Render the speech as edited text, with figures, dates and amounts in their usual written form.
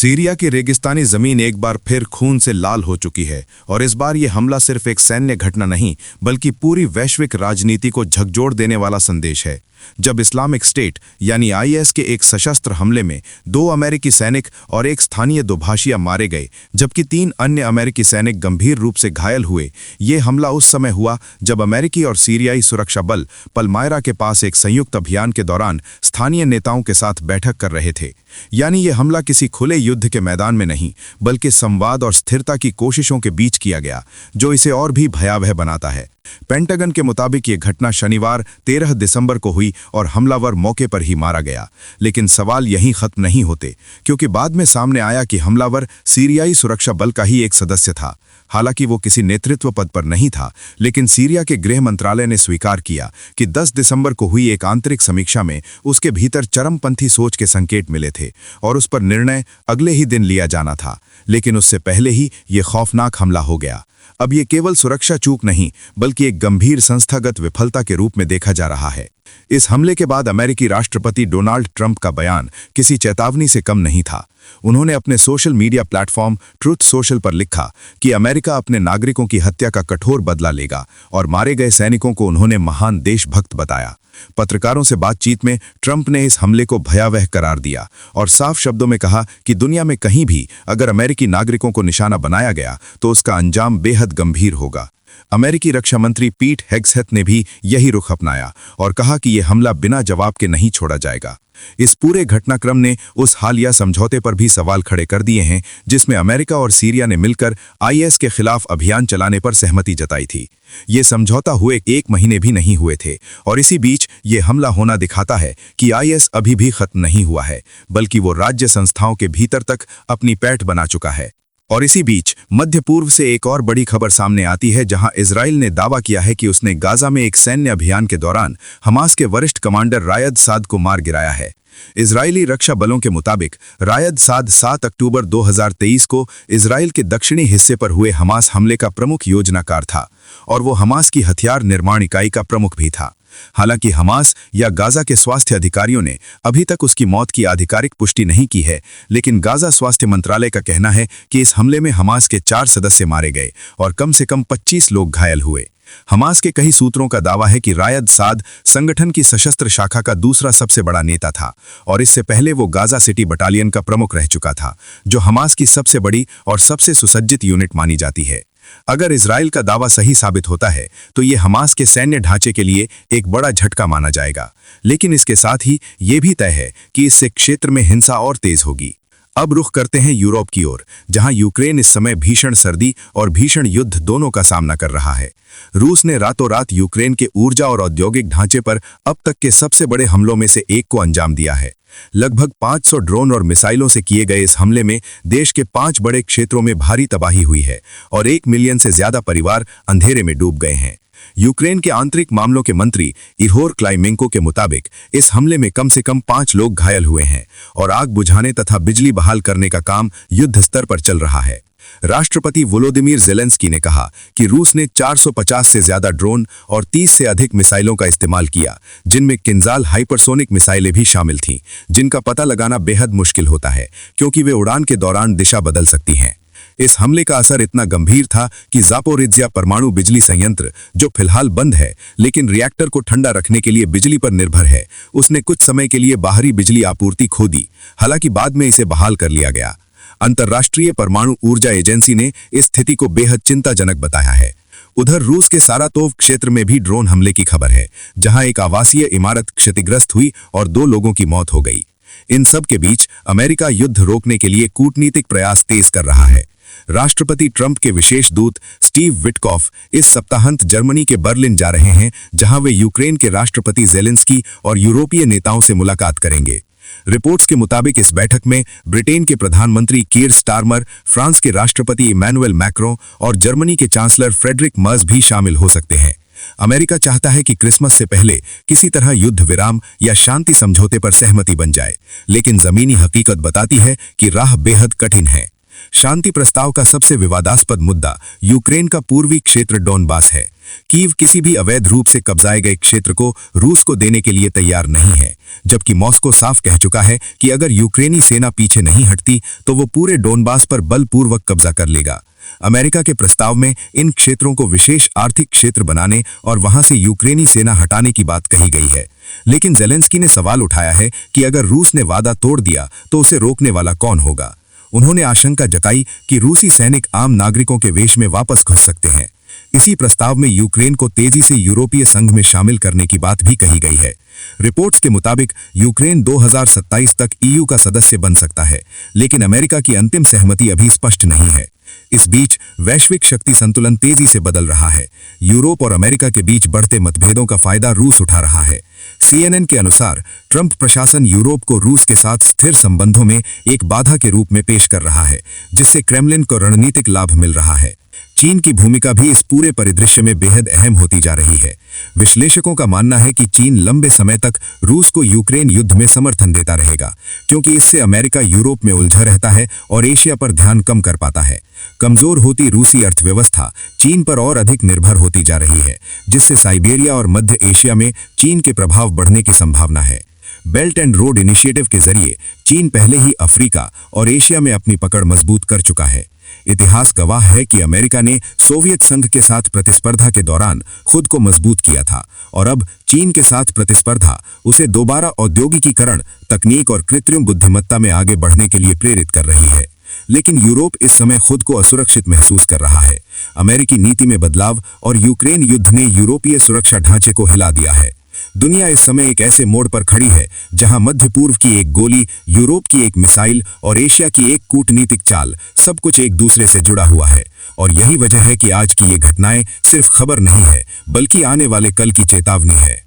Syria की रेगिस्तानी जमीन एक बार फिर खून से लाल हो चुकी है और इस बार ये हमला सिर्फ एक सैन्य घटना नहीं बल्कि पूरी वैश्विक राजनीति को झकझोर देने वाला संदेश है। जब इस्लामिक स्टेट यानी आईएस के एक सशस्त्र हमले में 2 अमेरिकी सैनिक और एक स्थानीय दोभाषिया मारे गए जबकि 3 अन्य अमेरिकी सैनिक गंभीर रूप से घायल हुए, ये हमला उस समय हुआ जब अमेरिकी और सीरियाई सुरक्षा बल पलमायरा के पास एक संयुक्त अभियान के दौरान स्थानीय नेताओं के साथ बैठक कर रहे थे। यानी ये हमला किसी खुले युद्ध के मैदान में नहीं बल्कि संवाद और स्थिरता की कोशिशों के बीच किया गया, जो इसे और भी भयावह बनाता है। पेंटागन के मुताबिक ये घटना शनिवार 13 दिसंबर को हुई और हमलावर मौके पर ही मारा गया। लेकिन सवाल यहीं खत्म नहीं होते, क्योंकि बाद में सामने आया कि हमलावर सीरियाई सुरक्षा बल का ही एक सदस्य था। हालांकि वो किसी नेतृत्व पद पर नहीं था, लेकिन सीरिया के गृह मंत्रालय ने स्वीकार किया कि 10 दिसंबर को हुई एक आंतरिक समीक्षा में उसके भीतर चरमपंथी सोच के संकेत मिले थे और उस पर निर्णय अगले ही दिन लिया जाना था। लेकिन उससे पहले ही ये खौफनाक हमला हो गया। अब ये केवल सुरक्षा चूक नहीं बल्कि एक गंभीर संस्थागत विफलता के रूप में देखा जा रहा है। इस हमले के बाद अमेरिकी राष्ट्रपति डोनाल्ड ट्रंप का बयान किसी चेतावनी से कम नहीं था। उन्होंने अपने social media platform truth social पर लिखा कि अमेरिका अपने नागरिकों की हत्या का कठोर बदला लेगा और मारे गए सैनिकों को उन्होंने महान देशभक्त बताया। पत्रकारों से बातचीत में ट्रंप ने इस हमले को भयावह करार दिया और साफ शब्दों में कहा कि दुनिया में कहीं भी अगर अमेरिकी नागरिकों को निशाना बनाया गया तो उसका अंजाम बेहद गंभीर होगा। अमेरिकी रक्षा मंत्री पीट हेग्सेथ ने भी यही रुख अपनाया और कहा कि यह हमला बिना जवाब के नहीं छोड़ा जाएगा। इस पूरे घटनाक्रम ने उस हालिया समझौते पर भी सवाल खड़े कर दिए हैं जिसमें अमेरिका और सीरिया ने मिलकर आईएस के खिलाफ अभियान चलाने पर सहमति जताई थी। ये समझौता हुए 1 महीने भी नहीं हुए थे और इसी बीच ये हमला होना दिखाता है कि आईएस अभी भी खत्म नहीं हुआ है बल्कि वो राज्य संस्थाओं के भीतर तक अपनी पैठ बना चुका है। और इसी बीच मध्य पूर्व से एक और बड़ी खबर सामने आती है, जहां इजराइल ने दावा किया है कि उसने गाजा में एक सैन्य अभियान के दौरान हमास के वरिष्ठ कमांडर रायद साद को मार गिराया है। इजरायली रक्षा बलों के मुताबिक रायद साद 7 अक्टूबर 2023 को इजराइल के दक्षिणी हिस्से पर हुए हमास हमले का प्रमुख योजनाकार था और वो हमास की हथियार निर्माण इकाई का प्रमुख भी था। हालांकि हमास या गाजा के स्वास्थ्य अधिकारियों ने अभी तक उसकी मौत की आधिकारिक पुष्टि नहीं की है, लेकिन गाजा स्वास्थ्य मंत्रालय का कहना है कि इस हमले में हमास के 4 सदस्य मारे गए और कम से कम 25 लोग घायल हुए। हमास के कई सूत्रों का दावा है कि रायद साद संगठन की सशस्त्र शाखा का दूसरा सबसे बड़ा नेता था और इससे पहले वो गाजा सिटी बटालियन का प्रमुख रह चुका था, जो हमास की सबसे बड़ी और सबसे सुसज्जित यूनिट मानी जाती है। अगर इजराइल का दावा सही साबित होता है तो ये हमास के सैन्य ढांचे के लिए एक बड़ा झटका माना जाएगा, लेकिन इसके साथ ही ये भी तय है कि इससे क्षेत्र में हिंसा और तेज होगी। अब रुख करते हैं यूरोप की ओर, जहां यूक्रेन इस समय भीषण सर्दी और भीषण युद्ध दोनों का सामना कर रहा है। रूस ने रातों रात यूक्रेन के ऊर्जा और औद्योगिक ढांचे पर अब तक के सबसे बड़े हमलों में से एक को अंजाम दिया है। लगभग 500 ड्रोन और मिसाइलों से किए गए इस हमले में देश के 5 बड़े क्षेत्रों में भारी तबाही हुई है और 1 मिलियन से ज्यादा परिवार अंधेरे में डूब गए हैं। यूक्रेन के आंतरिक मामलों के मंत्री इहोर क्लाइमेंको के मुताबिक इस हमले में कम से कम 5 लोग घायल हुए हैं और आग बुझाने तथा बिजली बहाल करने का काम युद्ध स्तर पर चल रहा है। राष्ट्रपति वोलोदिमीर ज़ेलेंस्की ने कहा कि रूस ने 450 से ज्यादा ड्रोन और 30 से अधिक मिसाइलों का इस्तेमाल किया, जिनमें किंजाल हाइपरसोनिक मिसाइलें भी शामिल थीं, जिनका पता लगाना बेहद मुश्किल होता है क्योंकि वे उड़ान के दौरान दिशा बदल सकती हैं। इस हमले का असर इतना गंभीर था कि ज़ापोरिज्जिया परमाणु बिजली संयंत्र, जो फिलहाल बंद है लेकिन रिएक्टर को ठंडा रखने के लिए बिजली पर निर्भर है, उसने कुछ समय के लिए बाहरी बिजली आपूर्ति खो दी। हालांकि बाद में इसे बहाल कर लिया गया। अंतर्राष्ट्रीय परमाणु ऊर्जा एजेंसी ने इस स्थिति को बेहद चिंताजनक बताया है। उधर रूस के सारातोव क्षेत्र में भी ड्रोन हमले की खबर है, जहां एक आवासीय इमारत क्षतिग्रस्त हुई और 2 लोगों की मौत हो गई। इन सब के बीच अमेरिका युद्ध रोकने के लिए कूटनीतिक प्रयास तेज कर रहा है। राष्ट्रपति ट्रंप के विशेष दूत स्टीव विटकॉफ इस सप्ताहांत जर्मनी के बर्लिन जा रहे हैं, जहां वे यूक्रेन के राष्ट्रपति ज़ेलेंस्की और यूरोपीय नेताओं से मुलाकात करेंगे। रिपोर्ट्स के मुताबिक इस बैठक में ब्रिटेन के प्रधानमंत्री कीर स्टारमर, फ्रांस के राष्ट्रपति इमैनुअल मैक्रों और जर्मनी के चांसलर फ्रेडरिक मर्ज भी शामिल हो सकते हैं। अमेरिका चाहता है कि क्रिसमस से पहले किसी तरह युद्ध विराम या शांति समझौते पर सहमति बन जाए, लेकिन जमीनी हकीकत बताती है कि राह बेहद कठिन है। शांति प्रस्ताव का सबसे विवादास्पद मुद्दा यूक्रेन का पूर्वी क्षेत्र डोनबास है। कीव किसी भी अवैध रूप से कब्जाए गए क्षेत्र को रूस को देने के लिए तैयार नहीं है, जबकि मॉस्को साफ कह चुका है कि अगर यूक्रेनी सेना पीछे नहीं हटती तो वो पूरे डोनबास पर बलपूर्वक कब्जा कर लेगा। अमेरिका के प्रस्ताव में इन क्षेत्रों को विशेष आर्थिक क्षेत्र बनाने और वहां से यूक्रेनी सेना हटाने की बात कही गई है, लेकिन ज़ेलेंस्की ने सवाल उठाया है कि अगर रूस ने वादा तोड़ दिया तो उसे रोकने वाला कौन होगा। उन्होंने आशंका जताई कि रूसी सैनिक आम नागरिकों के वेश में वापस घुस सकते हैं। इसी प्रस्ताव में यूक्रेन को तेजी से यूरोपीय संघ में शामिल करने की बात भी कही गई है। रिपोर्ट्स के मुताबिक यूक्रेन 2027 तक ईयू का सदस्य बन सकता है, लेकिन अमेरिका की अंतिम सहमति अभी स्पष्ट नहीं है। इस बीच वैश्विक शक्ति संतुलन तेजी से बदल रहा है। यूरोप और अमेरिका के बीच बढ़ते मतभेदों का फायदा रूस उठा रहा है। CNN के अनुसार ट्रंप प्रशासन यूरोप को रूस के साथ स्थिर संबंधों में एक बाधा के रूप में पेश कर रहा है, जिससे क्रेमलिन को रणनीतिक लाभ मिल रहा है। चीन की भूमिका भी इस पूरे परिदृश्य में बेहद अहम होती जा रही है। विश्लेषकों का मानना है कि चीन लंबे समय तक रूस को यूक्रेन युद्ध में समर्थन देता रहेगा, क्योंकि इससे अमेरिका यूरोप में उलझा रहता है और एशिया पर ध्यान कम कर पाता है। कमजोर होती रूसी अर्थव्यवस्था चीन पर और अधिक निर्भर होती जा रही है, जिससे साइबेरिया और मध्य एशिया में चीन के प्रभाव बढ़ने की संभावना है। बेल्ट एंड रोड इनिशिएटिव के जरिए चीन पहले ही अफ्रीका और एशिया में अपनी पकड़ मजबूत कर चुका है। इतिहास गवाह है कि अमेरिका ने सोवियत संघ के साथ प्रतिस्पर्धा के दौरान खुद को मजबूत किया था और अब चीन के साथ प्रतिस्पर्धा उसे दोबारा औद्योगिकीकरण, तकनीक और कृत्रिम बुद्धिमत्ता में आगे बढ़ने के लिए प्रेरित कर रही है। लेकिन यूरोप इस समय खुद को असुरक्षित महसूस कर रहा है। अमेरिकी नीति में बदलाव और यूक्रेन युद्ध ने यूरोपीय सुरक्षा ढांचे को हिला दिया है। दुनिया इस समय एक ऐसे मोड़ पर खड़ी है जहां मध्य पूर्व की एक गोली, यूरोप की एक मिसाइल और एशिया की एक कूटनीतिक चाल, सब कुछ एक दूसरे से जुड़ा हुआ है। और यही वजह है कि आज की ये घटनाएं सिर्फ खबर नहीं है, बल्कि आने वाले कल की चेतावनी है।